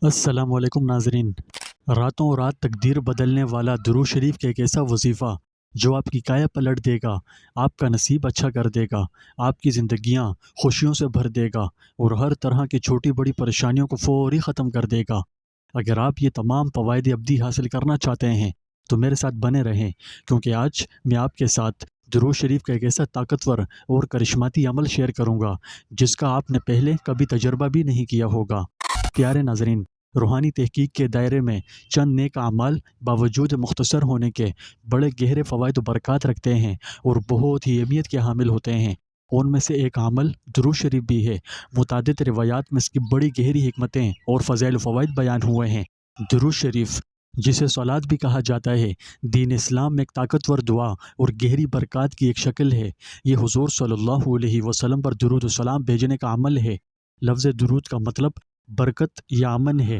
السلام علیکم ناظرین۔ راتوں رات تقدیر بدلنے والا درود شریف کا ایک ایسا وظیفہ جو آپ کی کایا پلٹ دے گا، آپ کا نصیب اچھا کر دے گا، آپ کی زندگیاں خوشیوں سے بھر دے گا اور ہر طرح کی چھوٹی بڑی پریشانیوں کو فوری ختم کر دے گا۔ اگر آپ یہ تمام فوائد ابدی حاصل کرنا چاہتے ہیں تو میرے ساتھ بنے رہیں، کیونکہ آج میں آپ کے ساتھ درود شریف کا ایک ایسا طاقتور اور کرشماتی عمل شیئر کروں گا جس کا آپ نے پہلے کبھی تجربہ بھی نہیں کیا ہوگا۔ پیارے ناظرین، روحانی تحقیق کے دائرے میں چند نیک اعمال باوجود مختصر ہونے کے بڑے گہرے فوائد و برکات رکھتے ہیں اور بہت ہی اہمیت کے حامل ہوتے ہیں۔ ان میں سے ایک عمل درود شریف بھی ہے۔ متعدد روایات میں اس کی بڑی گہری حکمتیں اور فضائل و فوائد بیان ہوئے ہیں۔ درود شریف، جسے صلات بھی کہا جاتا ہے، دین اسلام میں ایک طاقتور دعا اور گہری برکات کی ایک شکل ہے۔ یہ حضور صلی اللہ علیہ وسلم پر درود و سلام بھیجنے کا عمل ہے۔ لفظ درود کا مطلب برکت یا امن ہے۔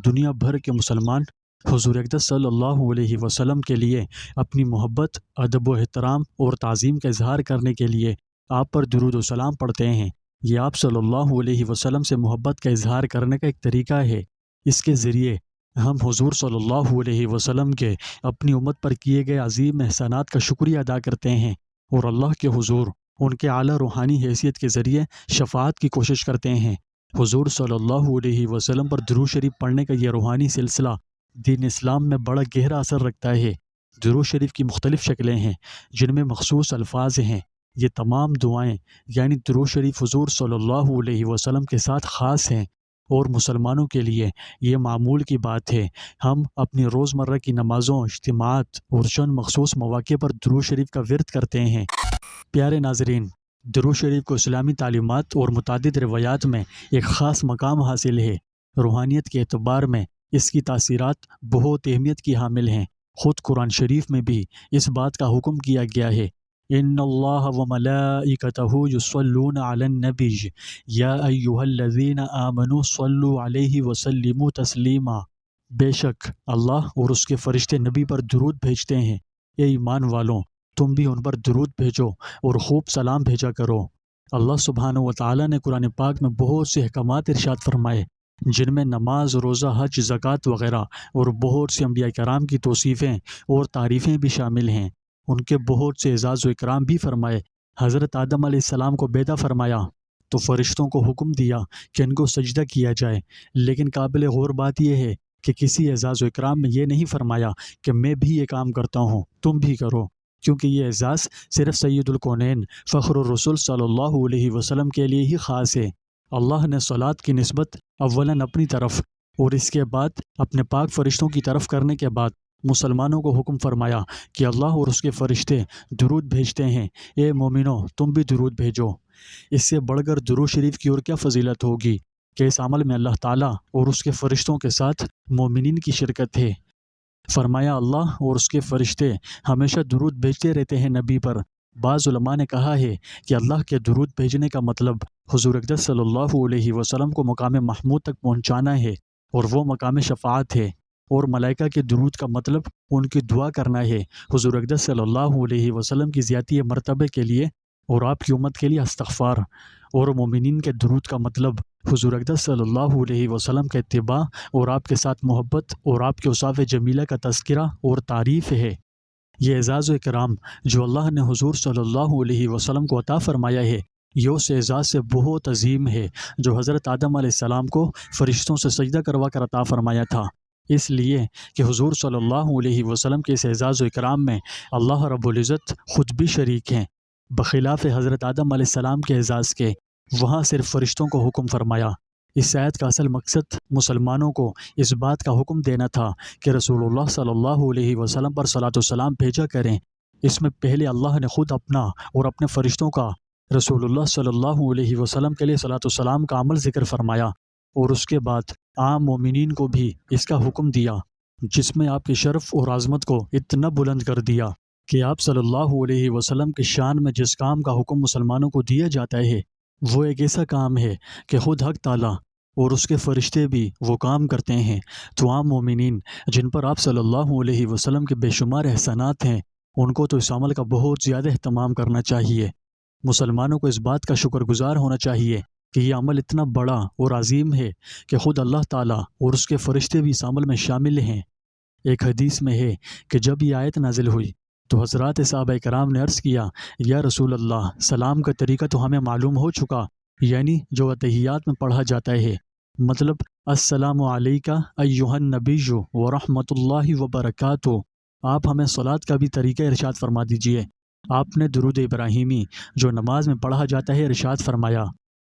دنیا بھر کے مسلمان حضور اقدس صلی اللہ علیہ وسلم کے لیے اپنی محبت، ادب و احترام اور تعظیم کا اظہار کرنے کے لیے آپ پر درود و سلام پڑھتے ہیں۔ یہ آپ صلی اللہ علیہ وسلم سے محبت کا اظہار کرنے کا ایک طریقہ ہے۔ اس کے ذریعے ہم حضور صلی اللہ علیہ وسلم کے اپنی امت پر کیے گئے عظیم احسانات کا شکریہ ادا کرتے ہیں اور اللہ کے حضور ان کے اعلیٰ روحانی حیثیت کے ذریعے شفاعت کی کوشش کرتے ہیں۔ حضور صلی اللہ علیہ وسلم پر درود شریف پڑھنے کا یہ روحانی سلسلہ دین اسلام میں بڑا گہرا اثر رکھتا ہے۔ درود شریف کی مختلف شکلیں ہیں جن میں مخصوص الفاظ ہیں۔ یہ تمام دعائیں یعنی درود شریف حضور صلی اللہ علیہ وسلم کے ساتھ خاص ہیں اور مسلمانوں کے لیے یہ معمول کی بات ہے۔ ہم اپنی روزمرہ کی نمازوں، اجتماعات اور چند مخصوص مواقع پر درود شریف کا ورد کرتے ہیں۔ پیارے ناظرین، درود شریف کو اسلامی تعلیمات اور متعدد روایات میں ایک خاص مقام حاصل ہے۔ روحانیت کے اعتبار میں اس کی تاثیرات بہت اہمیت کی حامل ہیں۔ خود قرآن شریف میں بھی اس بات کا حکم کیا گیا ہے، ان اللہ وملائکتہ یصلون علی النبی یا ایھا الذین آمنوا صلوا علیہ وسلموا تسلیما۔ بے شک اللہ اور اس کے فرشتے نبی پر درود بھیجتے ہیں۔ اے ایمان والوں، تم بھی ان پر درود بھیجو اور خوب سلام بھیجا کرو۔ اللہ سبحانہ و تعالیٰ نے قرآن پاک میں بہت سے احکامات ارشاد فرمائے جن میں نماز، روزہ، حج، زکوٰۃ وغیرہ اور بہت سے انبیاء کرام کی توصیفیں اور تعریفیں بھی شامل ہیں۔ ان کے بہت سے اعزاز و اکرام بھی فرمائے۔ حضرت آدم علیہ السلام کو پیدا فرمایا تو فرشتوں کو حکم دیا کہ ان کو سجدہ کیا جائے، لیکن قابل غور بات یہ ہے کہ کسی اعزاز و اکرام میں یہ نہیں فرمایا کہ میں بھی یہ کام کرتا ہوں، تم بھی کرو، کیونکہ یہ اعزاز صرف سید الکونین فخر الرسول صلی اللہ علیہ وسلم کے لیے ہی خاص ہے۔ اللہ نے صلات کی نسبت اولاً اپنی طرف اور اس کے بعد اپنے پاک فرشتوں کی طرف کرنے کے بعد مسلمانوں کو حکم فرمایا کہ اللہ اور اس کے فرشتے درود بھیجتے ہیں، اے مومنو تم بھی درود بھیجو۔ اس سے بڑھ کر درود شریف کی اور کیا فضیلت ہوگی کہ اس عمل میں اللہ تعالیٰ اور اس کے فرشتوں کے ساتھ مومنین کی شرکت ہے۔ فرمایا اللہ اور اس کے فرشتے ہمیشہ درود بھیجتے رہتے ہیں نبی پر۔ بعض علماء نے کہا ہے کہ اللہ کے درود بھیجنے کا مطلب حضور اقدس صلی اللہ علیہ وسلم کو مقام محمود تک پہنچانا ہے اور وہ مقام شفاعت ہے، اور ملائکہ کے درود کا مطلب ان کی دعا کرنا ہے حضور اقدس صلی اللہ علیہ وسلم کی ذاتی مرتبے کے لیے اور آپ کی امت کے لیے استغفار، اور مومنین کے درود کا مطلب حضور اقدس صلی اللہ علیہ وسلم کے اتباع اور آپ کے ساتھ محبت اور آپ کے اوصاف جمیلہ کا تذکرہ اور تعریف ہے۔ یہ اعزاز و اکرام جو اللہ نے حضور صلی اللہ علیہ وسلم کو عطا فرمایا ہے، یہ اس اعزاز سے بہت عظیم ہے جو حضرت آدم علیہ السلام کو فرشتوں سے سجدہ کروا کر عطا فرمایا تھا۔ اس لیے کہ حضور صلی اللہ علیہ وسلم کے اس اعزاز و اکرام میں اللہ رب العزت خود بھی شریک ہیں، بخلاف حضرت آدم علیہ السلام کے اعزاز کے۔ وہاں صرف فرشتوں کو حکم فرمایا۔ اس آیت کا اصل مقصد مسلمانوں کو اس بات کا حکم دینا تھا کہ رسول اللہ صلی اللہ علیہ وسلم پر صلاۃ و سلام بھیجا کریں۔ اس میں پہلے اللہ نے خود اپنا اور اپنے فرشتوں کا رسول اللہ صلی اللہ علیہ وسلم کے لیے صلاۃ و سلام کا عمل ذکر فرمایا، اور اس کے بعد عام مومنین کو بھی اس کا حکم دیا، جس میں آپ کی شرف اور عظمت کو اتنا بلند کر دیا کہ آپ صلی اللہ علیہ وسلم کی شان میں جس کام کا حکم مسلمانوں کو دیا جاتا ہے وہ ایک ایسا کام ہے کہ خود حق تعالیٰ اور اس کے فرشتے بھی وہ کام کرتے ہیں۔ تو عام مومنین جن پر آپ صلی اللہ علیہ وسلم کے بے شمار احسانات ہیں، ان کو تو اس عمل کا بہت زیادہ اہتمام کرنا چاہیے۔ مسلمانوں کو اس بات کا شکر گزار ہونا چاہیے کہ یہ عمل اتنا بڑا اور عظیم ہے کہ خود اللہ تعالیٰ اور اس کے فرشتے بھی اس عمل میں شامل ہیں۔ ایک حدیث میں ہے کہ جب یہ آیت نازل ہوئی تو حضرات صحابہ کرام نے عرض کیا، یا رسول اللہ، سلام کا طریقہ تو ہمیں معلوم ہو چکا، یعنی جو اتحیات میں پڑھا جاتا ہے، مطلب السلام علیکہ ایہا النبی ورحمۃ اللہ وبرکاتہ۔ آپ ہمیں صلاۃ کا بھی طریقہ ارشاد فرما دیجئے۔ آپ نے درود ابراہیمی جو نماز میں پڑھا جاتا ہے ارشاد فرمایا۔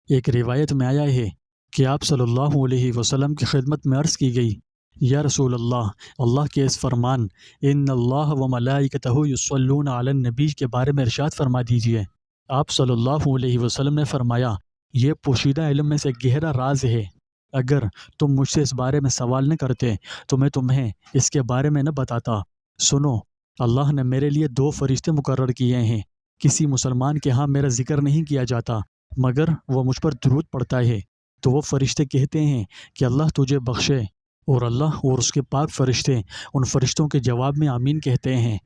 ایک روایت میں آیا ہے کہ آپ صلی اللہ علیہ وسلم کی خدمت میں عرض کی گئی، یا رسول اللہ، اللہ کے اس فرمان ان اللہ و ملائکتہ یصلون علی النبی کے بارے میں ارشاد فرما دیجئے۔ آپ صلی اللہ علیہ وسلم نے فرمایا، یہ پوشیدہ علم میں سے گہرا راز ہے، اگر تم مجھ سے اس بارے میں سوال نہ کرتے تو میں تمہیں اس کے بارے میں نہ بتاتا۔ سنو، اللہ نے میرے لیے 2 فرشتے مقرر کیے ہیں۔ کسی مسلمان کے ہاں میرا ذکر نہیں کیا جاتا مگر وہ مجھ پر درود پڑتا ہے تو وہ فرشتے کہتے ہیں کہ اللہ تجھے بخشے، اور اللہ اور اس کے پاک فرشتے ان فرشتوں کے جواب میں آمین کہتے ہیں۔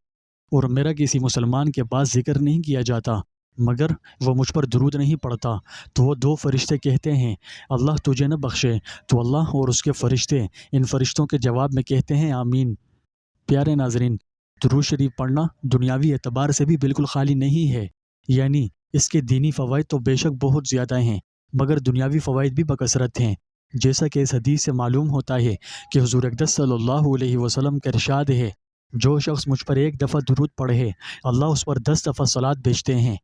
اور میرا کسی مسلمان کے پاس ذکر نہیں کیا جاتا مگر وہ مجھ پر درود نہیں پڑتا تو وہ 2 فرشتے کہتے ہیں اللہ تجھے نہ بخشے، تو اللہ اور اس کے فرشتے ان فرشتوں کے جواب میں کہتے ہیں آمین۔ پیارے ناظرین، درود شریف پڑھنا دنیاوی اعتبار سے بھی بالکل خالی نہیں ہے، یعنی اس کے دینی فوائد تو بے شک بہت زیادہ ہیں مگر دنیاوی فوائد بھی بکثرت ہیں، جیسا کہ اس حدیث سے معلوم ہوتا ہے کہ حضور اقدس صلی اللہ علیہ وسلم کا ارشاد ہے، جو شخص مجھ پر 1 دفعہ درود پڑھے اللہ اس پر 10 دفعہ صلاۃ بھیجتے ہیں۔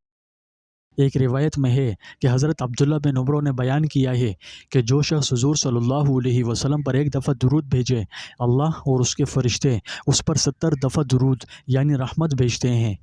ایک روایت میں ہے کہ حضرت عبداللہ بن عمر نے بیان کیا ہے کہ جو شخص حضور صلی اللہ علیہ وسلم پر 1 دفعہ درود بھیجے اللہ اور اس کے فرشتے اس پر 70 دفعہ درود یعنی رحمت بھیجتے ہیں۔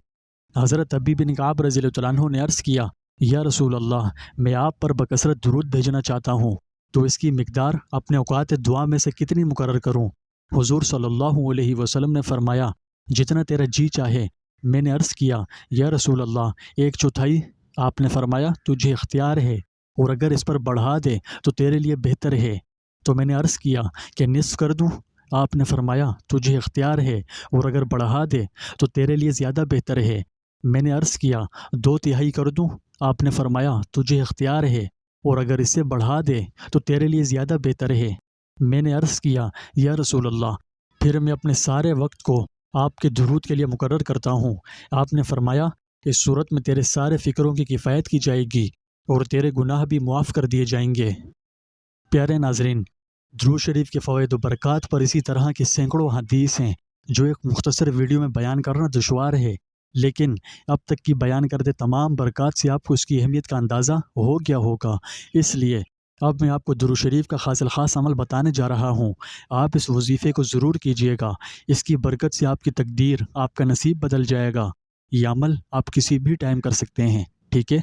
حضرت ابی بن کعب رضی اللہ عنہ نے عرض کیا، یا رسول اللہ، میں آپ پر بکثرت درود بھیجنا چاہتا ہوں، تو اس کی مقدار اپنے اوقات دعا میں سے کتنی مقرر کروں؟ حضور صلی اللہ علیہ وسلم نے فرمایا، جتنا تیرا جی چاہے۔ میں نے عرض کیا، یا رسول اللہ، 1/4؟ آپ نے فرمایا، تجھے اختیار ہے، اور اگر اس پر بڑھا دے تو تیرے لیے بہتر ہے۔ تو میں نے عرض کیا کہ نصف کر دوں؟ آپ نے فرمایا، تجھے اختیار ہے، اور اگر بڑھا دے تو تیرے لیے زیادہ بہتر ہے۔ میں نے عرض کیا 2/3 کر دوں؟ آپ نے فرمایا، تجھے اختیار ہے، اور اگر اس سے بڑھا دے تو تیرے لیے زیادہ بہتر ہے۔ میں نے عرض کیا، یا رسول اللہ، پھر میں اپنے سارے وقت کو آپ کے درود کے لیے مقرر کرتا ہوں۔ آپ نے فرمایا، اس صورت میں تیرے سارے فکروں کی کفایت کی جائے گی اور تیرے گناہ بھی معاف کر دیے جائیں گے۔ پیارے ناظرین، درود شریف کے فوائد و برکات پر اسی طرح کی سینکڑوں حدیث ہیں جو ایک مختصر ویڈیو میں بیان کرنا دشوار ہے، لیکن اب تک کی بیان کردہ تمام برکات سے آپ کو اس کی اہمیت کا اندازہ ہو گیا ہوگا۔ اس لیے اب میں آپ کو درود شریف کا خاص الخاص عمل بتانے جا رہا ہوں۔ آپ اس وظیفے کو ضرور کیجیے گا، اس کی برکت سے آپ کی تقدیر، آپ کا نصیب بدل جائے گا۔ یہ عمل آپ کسی بھی ٹائم کر سکتے ہیں، ٹھیک ہے؟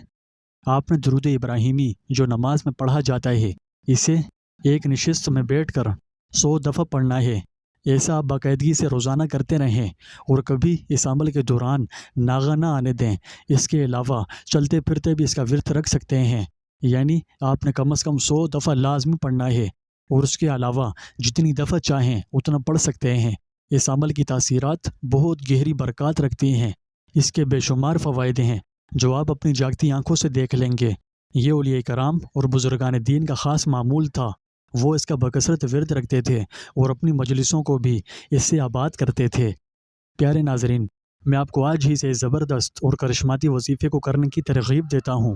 آپ نے درود ابراہیمی جو نماز میں پڑھا جاتا ہے، اسے ایک نشست میں بیٹھ کر 100 دفعہ پڑھنا ہے۔ ایسا آپ باقاعدگی سے روزانہ کرتے رہیں اور کبھی اس عمل کے دوران ناغہ نہ آنے دیں۔ اس کے علاوہ چلتے پھرتے بھی اس کا ورد رکھ سکتے ہیں، یعنی آپ نے کم از کم 100 دفعہ لازمی پڑھنا ہے، اور اس کے علاوہ جتنی دفعہ چاہیں اتنا پڑھ سکتے ہیں۔ اس عمل کی تاثیرات بہت گہری برکات رکھتی ہیں، اس کے بے شمار فوائد ہیں جو آپ اپنی جاگتی آنکھوں سے دیکھ لیں گے۔ یہ اولیاء کرام اور بزرگان دین کا خاص معمول تھا، وہ اس کا بکثرت ورد رکھتے تھے اور اپنی مجلسوں کو بھی اس سے آباد کرتے تھے۔ پیارے ناظرین، میں آپ کو آج ہی سے زبردست اور کرشماتی وظیفے کو کرنے کی ترغیب دیتا ہوں۔